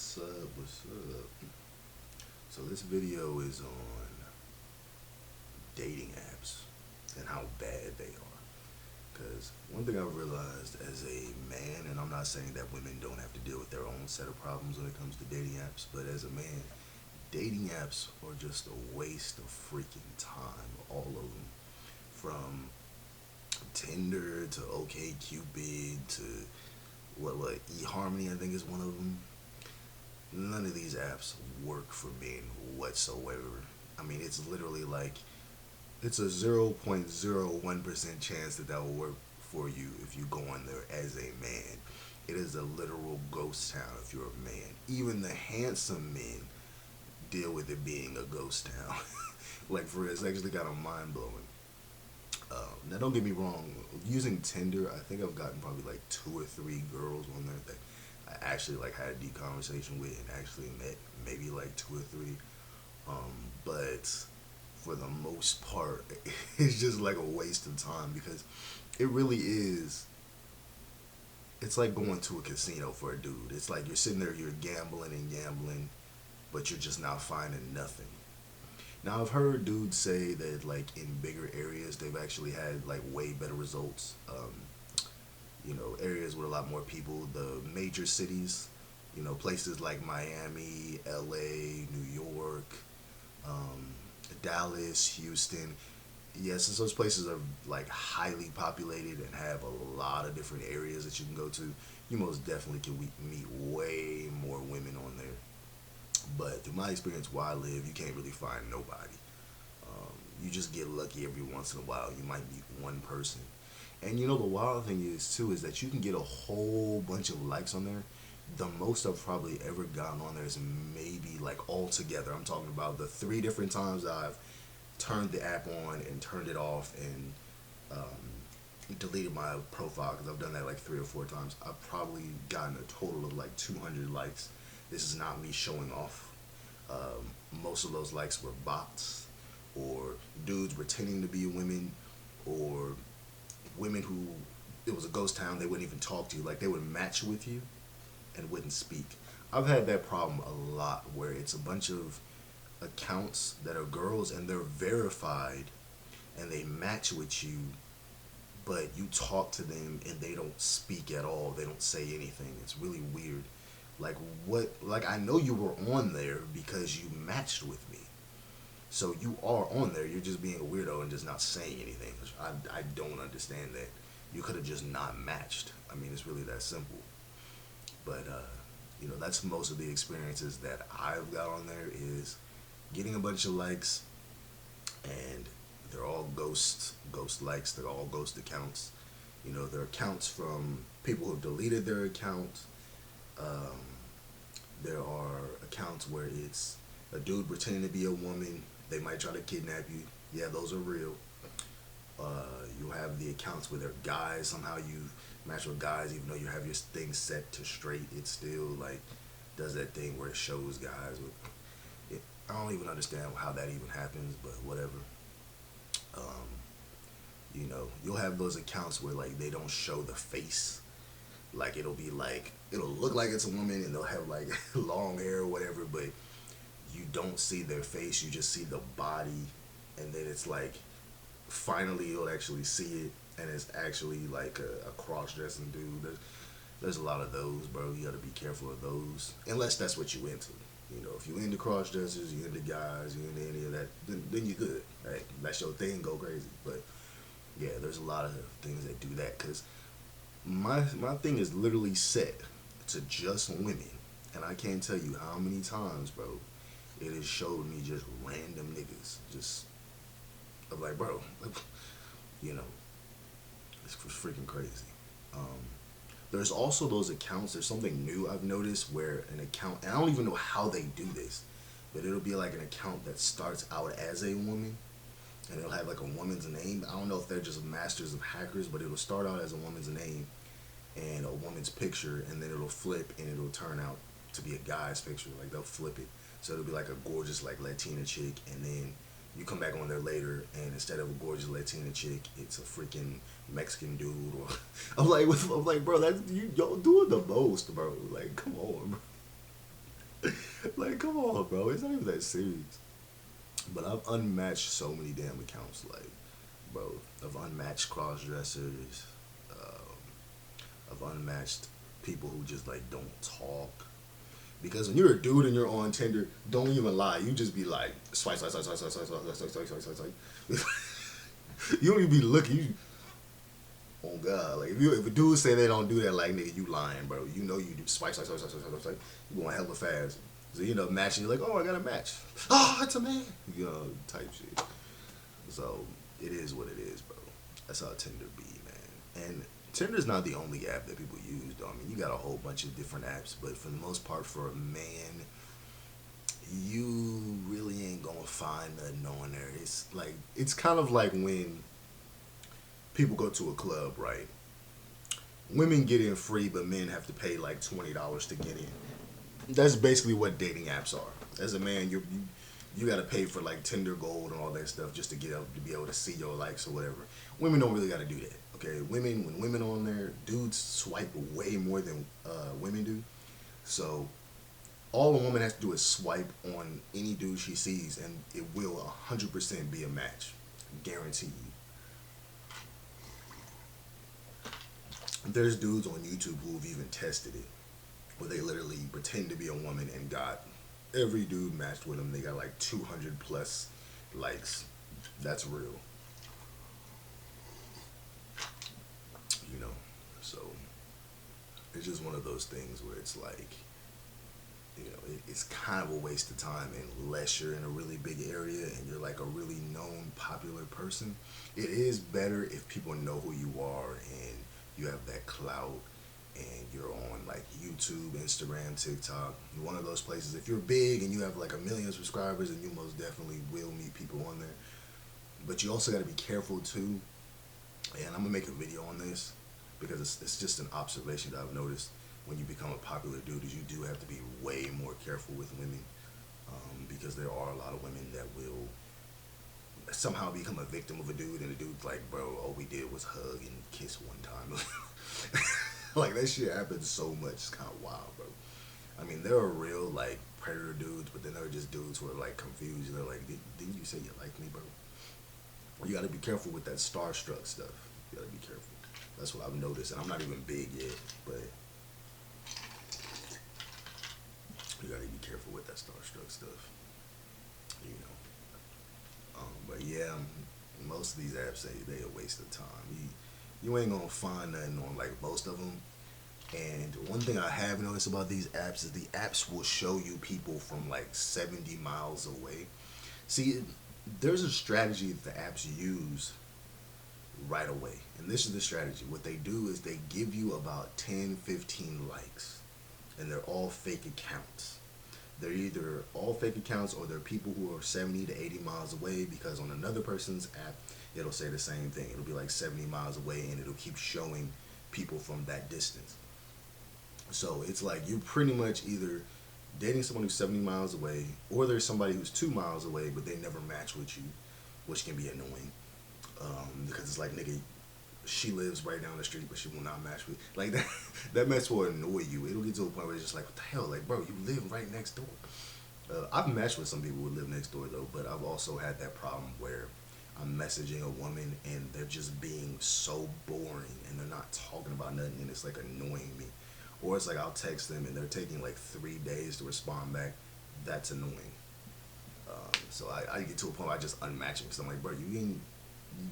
What's up? What's up? So this video is on dating apps and how bad they are. Because one thing I've realized as a man, and I'm not saying that women don't have to deal with their own set of problems when it comes to dating apps, but as a man, dating apps are just a waste of freaking time. All of them, from Tinder to OkCupid to what eHarmony I think is one of them. None of these apps work for men whatsoever. I mean, it's literally like it's a 0.01% chance that that will work for you if you go on there as a man. It is a literal ghost town if you're a man. Even the handsome men deal with it being a ghost town. Like, for real, it's actually kind of mind blowing. Now, don't get me wrong. Using Tinder, I think I've gotten probably like two or three girls on there that I actually like had a deep conversation with and actually met maybe like two or three. But for the most part, it's just like a waste of time because it really is. It's like going to a casino for a dude. It's like you're sitting there, you're gambling and gambling, but you're just not finding nothing. Now I've heard dudes say that like in bigger areas they've actually had like way better results. Areas with a lot more people, the major cities, places like Miami, LA, New York, um, Dallas, Houston. Yes, since those places are like highly populated and have a lot of different areas that you can go to, you most definitely can meet way more women on there. But through my experience where I live, you can't really find nobody. You just get lucky every once in a while. You might meet one person. And the wild thing is too is that you can get a whole bunch of likes on there. The most I've probably ever gotten on there is maybe like all together. I'm talking about the three different times I've turned the app on and turned it off and deleted my profile because I've done that like three or four times. I've probably gotten a total of like 200 likes. This is not me showing off. Most of those likes were bots or dudes pretending to be women or women who it was a ghost town. They wouldn't even talk to you. Like they would match with you and wouldn't speak. I've had that problem a lot where it's a bunch of accounts that are girls and they're verified and they match with you, but you talk to them and they don't speak at all. They don't say anything. It's really weird. Like what? Like I know you were on there because you matched with me. So you are on there. You're just being a weirdo and just not saying anything. I don't understand that. You could have just not matched. I mean, it's really that simple. But that's most of the experiences that I've got on there is getting a bunch of likes, and they're all ghost likes. They're all ghost accounts. They're accounts from people who've deleted their account. Um, there are accounts where it's a dude pretending to be a woman. They might try to kidnap you. Yeah, those are real. You have the accounts where they're guys. Somehow you match with guys, even though you have your thing set to straight. It still like does that thing where it shows guys. I don't even understand how that even happens, but whatever. Um, you'll have those accounts where like they don't show the face. Like it'll be like it'll look like it's a woman and they'll have like long hair or whatever, but you don't see their face. You just see the body, and then it's like finally you'll actually see it, and it's actually like a cross-dressing dude. There's a lot of those, bro. You gotta be careful of those, unless that's what you into. If you into cross-dressers, you into guys, you into any of that, then you good. Right? That's your thing. Go crazy. But yeah, there's a lot of things that do that because my thing is literally set to just women, and I can't tell you how many times, bro, it has showed me just random niggas. Just I'm like, bro, you know, it's freaking crazy. Um, there's also those accounts. There's something new I've noticed where an account, and I don't even know how they do this, but it'll be like an account that starts out as a woman, and it'll have like a woman's name. I don't know if they're just masters of hackers, but it'll start out as a woman's name and a woman's picture, and then it'll flip and it'll turn out to be a guy's picture. Like they'll flip it, so it'll be like a gorgeous like Latina chick, and then you come back on there later, and instead of a gorgeous Latina chick, it's a freaking Mexican dude. Or I'm like, bro, that's you. Y'all doing the most, bro. Like, come on, bro. Like, come on, bro. It's not even that serious. But I've unmatched so many damn accounts, like, bro. I've unmatched cross dressers. I've unmatched people who just like don't talk. Because when you're a dude and you're on Tinder, don't even lie. You just be like swipe, swipe, swipe, swipe, swipe, swipe, swipe, swipe, swipe, swipe, swipe, swipe. You don't even be looking. You, oh God, like if a dude say they don't do that, like nigga, you lying, bro. You know you do swipe, swipe, swipe, swipe, swipe, swipe, swipe. You going hella fast. So you end up matching. You're like, oh, I got a match. Oh, it's a man. You know, type shit. So it is what it is, bro. That's how Tinder be, man. And Tinder's not the only app that people use, though. I mean, you got a whole bunch of different apps, but for the most part, for a man, you really ain't gonna find nothing on there. It's like it's kind of like when people go to a club, right? Women get in free, but men have to pay like $20 to get in. That's basically what dating apps are. As a man, you got to pay for like Tinder Gold and all that stuff just to get up to be able to see your likes or whatever. Women don't really got to do that. Okay, women when women on there, dudes swipe way more than women do. So all a woman has to do is swipe on any dude she sees, and it will 100% be a match, guarantee you. There's dudes on YouTube who've even tested it, where they literally pretend to be a woman and got every dude matched with them. They got like 200 plus likes. That's real, you know. So it's just one of those things where it's like, you know, it's kind of a waste of time unless you're in a really big area and you're like a really known, popular person. It is better if people know who you are and you have that clout and you're on like YouTube, Instagram, TikTok, one of those places. If you're big and you have like a million subscribers, and you most definitely will meet people on there. But you also got to be careful too. And I'm gonna make a video on this because it's just an observation that I've noticed when you become a popular dude is you do have to be way more careful with women, because there are a lot of women that will somehow become a victim of a dude, and the dude's like, bro, all we did was hug and kiss one time. Like that shit happens so much. It's kind of wild, bro. I mean, there are real like predator dudes, but then there are just dudes who are like confused. They're like, didn't you say you like me, bro? You got to be careful with that starstruck stuff. You got to be careful. That's what I've noticed, and I'm not even big yet, but you got to be careful with that starstruck stuff. You know. But yeah, most of these apps say they a waste of time. You ain't gonna find nothing on like most of them. And one thing I have noticed about these apps is the apps will show you people from like 70 miles away. See, there's a strategy that the apps use right away. And this is the strategy. What they do is they give you about 10, 15 likes. And they're all fake accounts. They're either all fake accounts or they're people who are 70 to 80 miles away, because on another person's app, it'll say the same thing. It'll be like 70 miles away and it'll keep showing people from that distance. So it's like you're pretty much either dating someone who's 70 miles away, or there's somebody who's 2 miles away, but they never match with you, which can be annoying. Because it's like, nigga, she lives right down the street, but she will not match with like that. That mess will annoy you. It'll get to a point where it's just like, what the hell, like, bro, you live right next door. I've matched with some people who live next door though, but I've also had that problem where I'm messaging a woman and they're just being so boring and they're not talking about nothing, and it's like annoying me. Or it's like I'll text them and they're taking like 3 days to respond back. That's annoying. So I get to a point where I just unmatch them because I'm like, bro,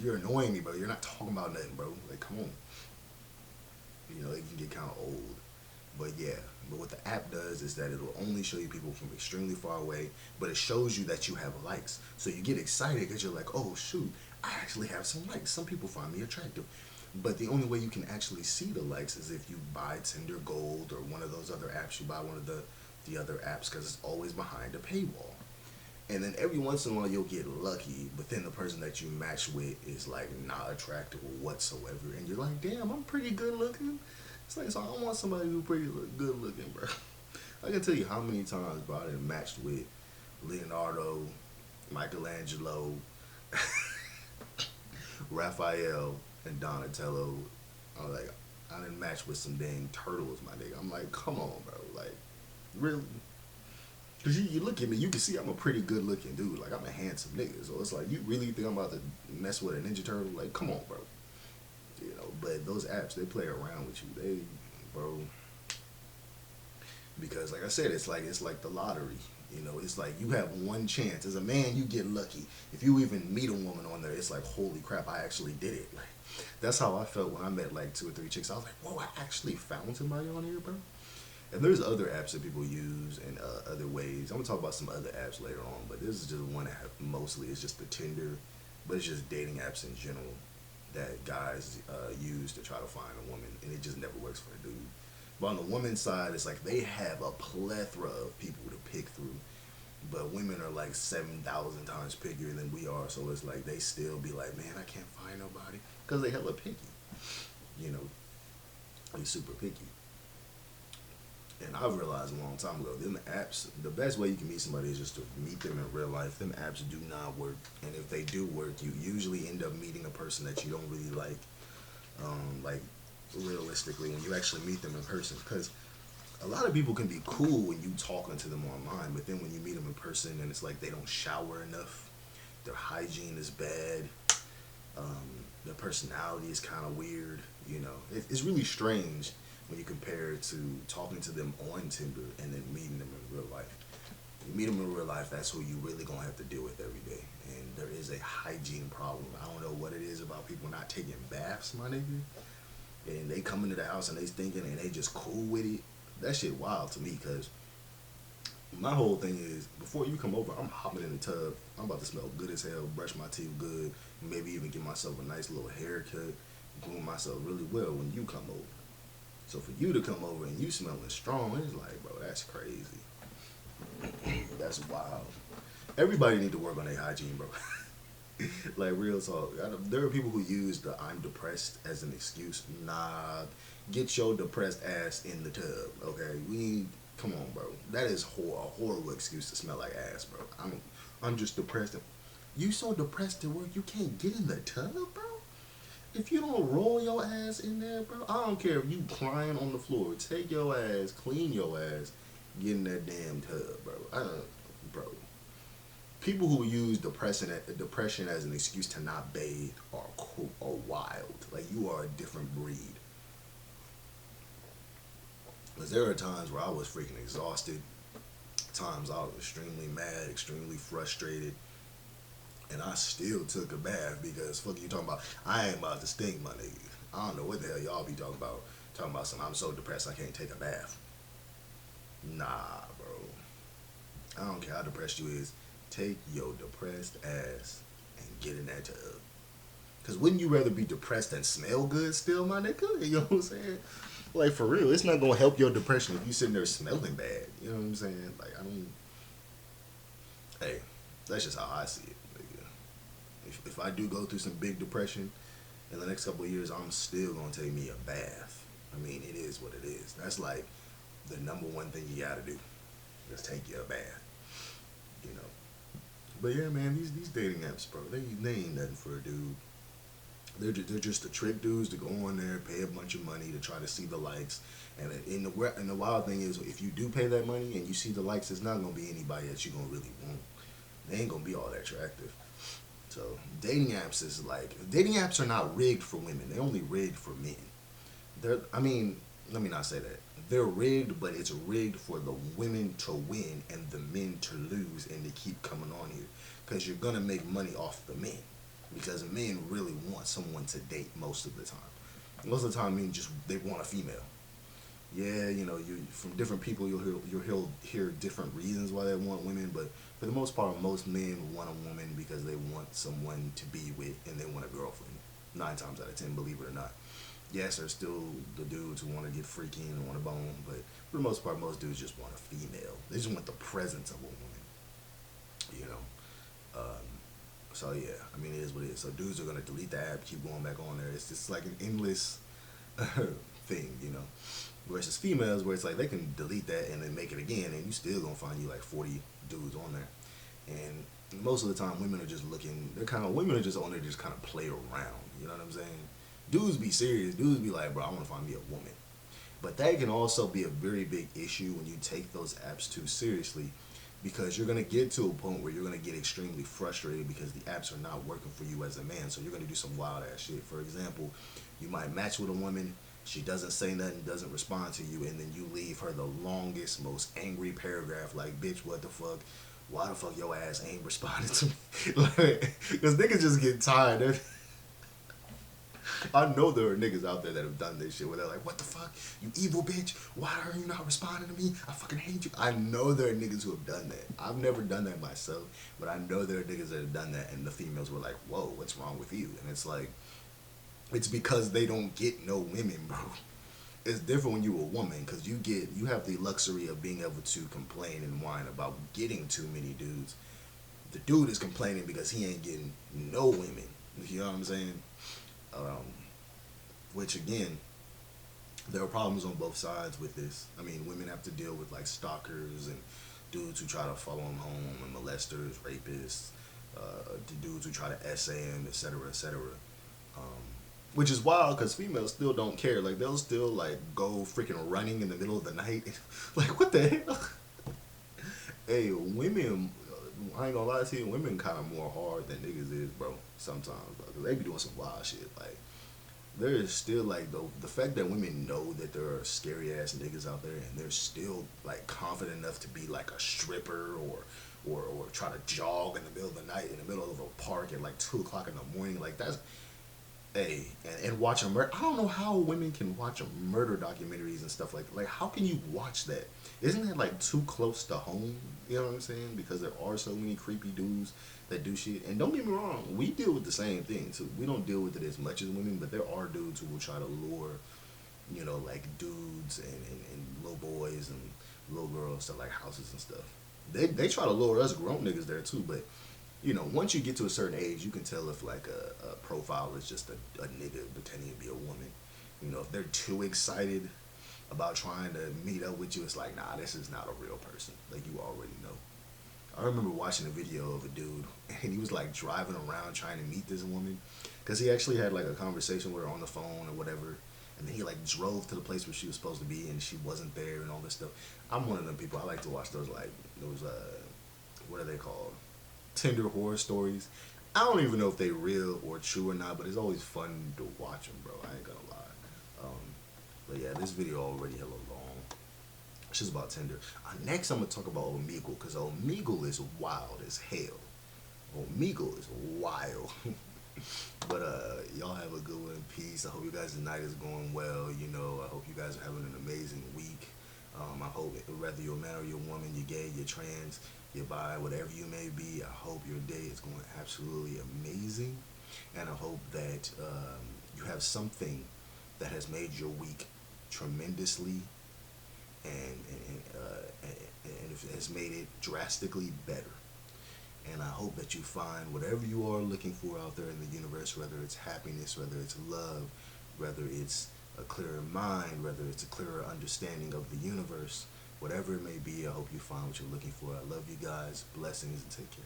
you're annoying me, bro. You're not talking about nothing, bro. Like, come on. You know, it can get kind of old. But yeah, but what the app does is that it'll only show you people from extremely far away, but it shows you that you have likes. So you get excited because you're like, oh shoot, I actually have some likes. Some people find me attractive. But the only way you can actually see the likes is if you buy Tinder Gold or one of those other apps. You buy one of the other apps because it's always behind a paywall. And then every once in a while you'll get lucky, but then the person that you match with is like not attractive whatsoever, and you're like, damn, I'm pretty good looking. It's like, so I want somebody who's pretty good looking, bro. I can tell you how many times, bro, I done matched with Leonardo, Michelangelo, Raphael, and Donatello. I was like, I didn't match with some dang turtles, my nigga. I'm like, come on, bro. Like, really? Cause you look at me, you can see I'm a pretty good looking dude. Like I'm a handsome nigga. So it's like you really think I'm about to mess with a Ninja Turtle? Like come on, bro. You know. But those apps, they play around with you. They, bro. Because like I said, it's like the lottery. You know, it's like you have one chance. As a man, you get lucky. If you even meet a woman on there, it's like holy crap, I actually did it. Like that's how I felt when I met like two or three chicks. I was like, whoa, I actually found somebody on here, bro. And there's other apps that people use and other ways. I'm gonna talk about some other apps later on, but this is just one app. Mostly, it's just the Tinder, but it's just dating apps in general that guys use to try to find a woman, and it just never works for a dude. But on the women's side, it's like they have a plethora of people to pick through, but women are like 7,000 times pickier than we are. So it's like they still be like, man, I can't find nobody because they hella picky. You know, they super picky. And I realized a long time ago, them apps, the best way you can meet somebody is just to meet them in real life. Them apps do not work. And if they do work, you usually end up meeting a person that you don't really like realistically, when you actually meet them in person. Because a lot of people can be cool when you talking to them online, but then when you meet them in person and it's like they don't shower enough, their hygiene is bad, their personality is kind of weird, you know. It's really strange when you compare it to talking to them on Tinder and then meeting them in real life. You meet them in real life, that's who you really gonna have to deal with every day. And there is a hygiene problem. I don't know what it is about people not taking baths, my nigga. And they come into the house and they thinking and they just cool with it. That shit wild to me, cause my whole thing is before you come over, I'm hopping in the tub. I'm about to smell good as hell, brush my teeth good, maybe even give myself a nice little haircut, groom myself really well when you come over. So for you to come over and you smelling strong, it's like, bro, that's crazy. That's wild. Everybody need to work on their hygiene, bro. Like real talk. There are people who use the "I'm depressed" as an excuse. Nah, get your depressed ass in the tub. Okay, we need. Come on, bro. That is a horrible excuse to smell like ass, bro. I'm just depressed. You so depressed at work you can't get in the tub, bro. If you don't roll your ass in there, bro, I don't care if you crying on the floor. Take your ass, clean your ass, get in that damn tub, bro. Bro. People who use depression as an excuse to not bathe are wild. Like you are a different breed. Because there are times where I was freaking exhausted. Times I was extremely mad, extremely frustrated, and I still took a bath because fuck you talking about. I ain't about to stink, my nigga. I don't know what the hell y'all be talking about. Talking about something. I'm so depressed I can't take a bath. Nah, bro. I don't care how depressed you is. Take your depressed ass and get in that tub. Cause wouldn't you rather be depressed and smell good still, my nigga? You know what I'm saying? Like for real, it's not gonna help your depression if you sitting there smelling bad. You know what I'm saying? Like I mean, hey, that's just how I see it. Nigga. If I do go through some big depression in the next couple of years, I'm still gonna take me a bath. I mean, it is what it is. That's like the number one thing you gotta do. Just take you a bath. You know. But yeah, man, these dating apps, bro, they ain't nothing for a dude. They're just the trick dudes to go on there, pay a bunch of money to try to see the likes. And the wild thing is, if you do pay that money and you see the likes, it's not gonna be anybody that you gonna really want. They ain't gonna be all that attractive. So dating apps are not rigged for women. They're only rigged for men. I mean, let me not say that. They're rigged, but it's rigged for the women to win and the men to lose and to keep coming on here. Because you're gonna make money off the men. Because men really want someone to date most of the time. Most of the time, men just they want a female. Yeah, you know, you from different people you'll hear different reasons why they want women, but for the most part, most men want a woman because they want someone to be with and they want a girlfriend. 9 times out of 10, believe it or not. Yes, there's still the dudes who want to get freaky and want a bone, but for the most part, most dudes just want a female. They just want the presence of a woman. You know. So yeah, I mean it is what it is. So dudes are gonna delete the app, keep going back on there. It's just like an endless thing, you know. Versus females, where it's like they can delete that and then make it again, and you still gonna find you like 40 dudes on there. And most of the time, women are just looking. Women are just on there to just kind of play around. You know what I'm saying? Dudes be serious. Dudes be like, bro, I want to find me a woman. But that can also be a very big issue when you take those apps too seriously, because you're gonna get to a point where you're gonna get extremely frustrated because the apps are not working for you as a man. So you're gonna do some wild ass shit. For example, you might match with a woman, she doesn't say nothing, doesn't respond to you, and then you leave her the longest, most angry paragraph like, bitch, what the fuck? Why the fuck your ass ain't responding to me? Like, because niggas just get tired. I know there are niggas out there that have done this shit where they're like, what the fuck? You evil bitch. Why are you not responding to me? I fucking hate you. I know there are niggas who have done that. I've never done that myself, but I know there are niggas that have done that, and the females were like, whoa, what's wrong with you? And it's like, it's because they don't get no women, bro. It's different when you're a woman because you have the luxury of being able to complain and whine about getting too many dudes. The dude is complaining because he ain't getting no women. You know what I'm saying? Um, which again, there are problems on both sides with this. I mean, women have to deal with like stalkers and dudes who try to follow them home, and molesters, rapists, the dudes who try to essay him, etc., etc. Um, which is wild because females still don't care. Like they'll still like go freaking running in the middle of the night. Like what the hell? Hey, women. I ain't gonna lie to you. Women kind of more hard than niggas is, bro. Sometimes, bro, 'cause they be doing some wild shit. Like there is still like the fact that women know that there are scary ass niggas out there, and they're still like confident enough to be like a stripper or try to jog in the middle of the night in the middle of a park at like 2 o'clock in the morning. Like that's hey, and watch a murder. I don't know how women can watch a murder documentaries and stuff like that. Like how can you watch that? Isn't that like too close to home? You know what I'm saying? Because there are so many creepy dudes that do shit. And don't get me wrong, we deal with the same thing too. We don't deal with it as much as women, but there are dudes who will try to lure, you know, like dudes and little boys and little girls to like houses and stuff. They try to lure us grown niggas there too, but you know, once you get to a certain age, you can tell if like a profile is just a nigga pretending to be a woman. You know, if they're too excited about trying to meet up with you, it's like, nah, this is not a real person. Like you already know. I remember watching a video of a dude, and he was like driving around trying to meet this woman, because he actually had like a conversation with her on the phone or whatever, and then he like drove to the place where she was supposed to be, and she wasn't there, and all this stuff. I'm one of them people. I like to watch those like those what are they called? Tinder horror stories. I don't even know if they real or true or not, but it's always fun to watch them, bro. I ain't gonna lie. But yeah, this video already hella long. It's just about Tinder. Next, I'm gonna talk about Omegle because Omegle is wild as hell. Omegle is wild. But y'all have a good one. Peace. I hope you guys' night is going well. You know, I hope you guys are having an amazing week. I hope whether you're a man or you're a woman, you're gay, you're trans, you're bi, whatever you may be, I hope your day is going absolutely amazing. And I hope that you have something that has made your week tremendously and it has made it drastically better. And I hope that you find whatever you are looking for out there in the universe, whether it's happiness, whether it's love, whether it's a clearer mind, whether it's a clearer understanding of the universe, whatever it may be, I hope you find what you're looking for. I love you guys. Blessings and take care.